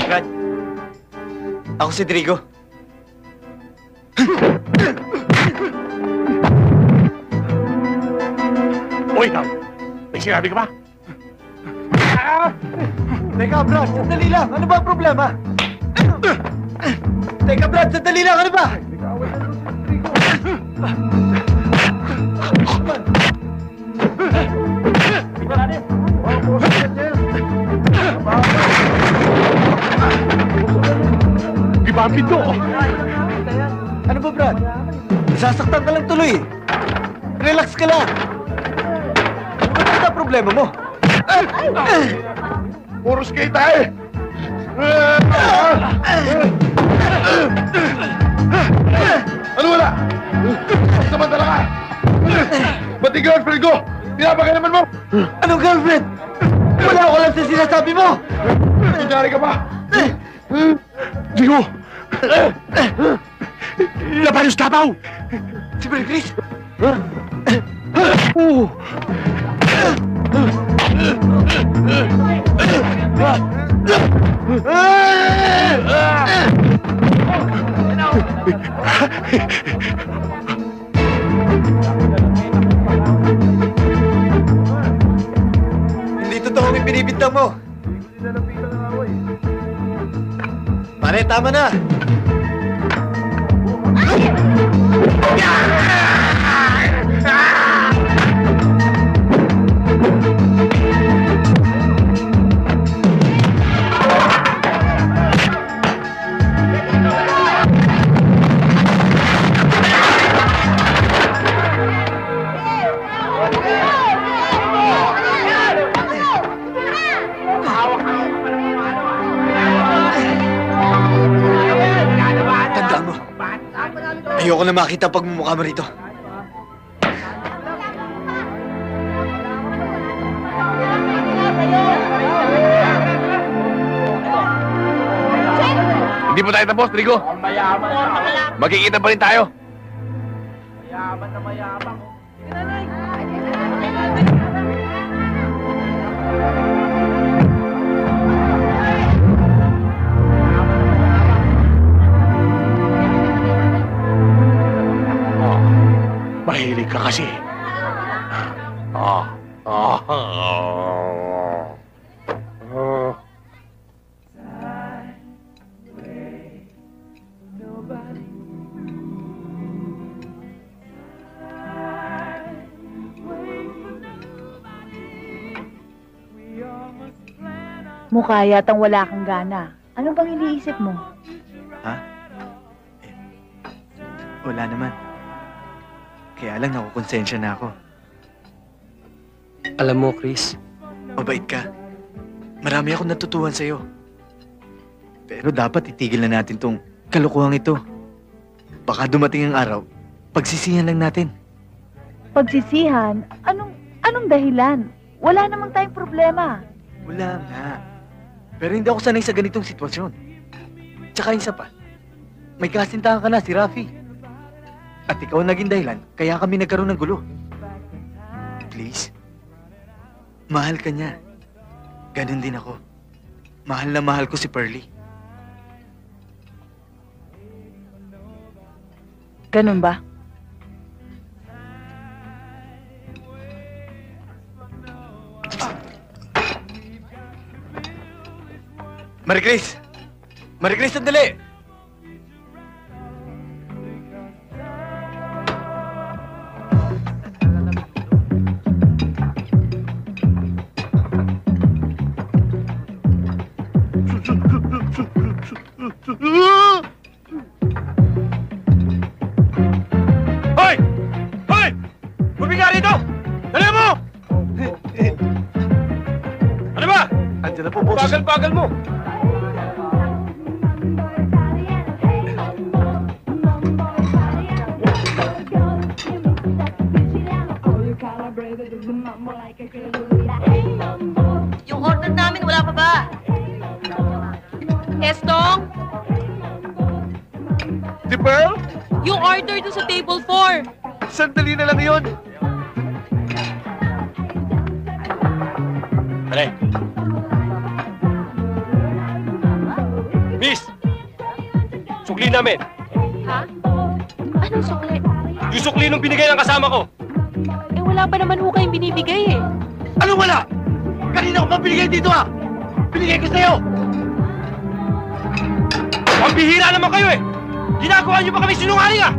Brad, ako si Drigo. O ikaw, may sinabi ka ba? Teka, Brad, sandali lang. Ano ba ang problema? Teka, Brad, sandali lang. Ano ba? Di ba ang pinto? Ano ba, Brad? Nasasaktan ka lang tuloy. Relax ka lang. Ano ba problema mo? Puro skate tayo! Ano wala? Samantala ka! Ba't yung girlfriend ko? Pinapaka naman mo! Anong girlfriend? Wala ko lang sa sinasabi mo! Kunyari ka ba? Digo! Laban yung Davao! Si Brad Chris? Hindi totoo ang pinipintang mo. Pare, tama na. Tandaan mo. Ayoko na makita pagmumukha mo rito. Hindi pa tayo tapos, Trigo. Magkikita pa rin tayo. Mayaman na mayabang. Mahilig ka kasi. Mukha yatang wala kang gana. Ano bang iniisip mo? Ha? Wala naman. Kaya lang nakukonsensya na ako. Alam mo, Chris, Mabait ka. Marami akong natutuhan sa'yo. Pero dapat itigil na natin tong kalukuhang ito. Baka dumating ang araw, pagsisihan lang natin. Pagsisihan? Anong dahilan? Wala namang tayong problema. Wala nga. Pero hindi ako sanay sa ganitong sitwasyon. Tsaka isa pa, may kasintahan ka na, si Rafi. At ikaw ang naging dahilan, kaya kami nagkaroon ng gulo. Please, mahal ka niya. Ganon din ako. Mahal na mahal ko si Pearlie. Ganun ba? Marie Chris! Marie Chris, sandali! Hoy! Hoy! Bumigay ka rito! Dali mo! Ano ba? Andiyan na po, boss. Bagal-bagal mo! Yung order namin, wala pa ba? Estong, Si Pearl? yung order doon sa table 4. Sandali na lang yun. Pare, Sukli namin. Ha? Anong sukli? Yung sukli nung binigay ng kasama ko. Eh wala pa naman ho kayong binibigay eh. Ano wala? Kanina ko pa binigay dito ah! Binigay ko sa'yo! Ang bihira naman kayo eh! Ginagawa niyo pa kami sinungaling ah!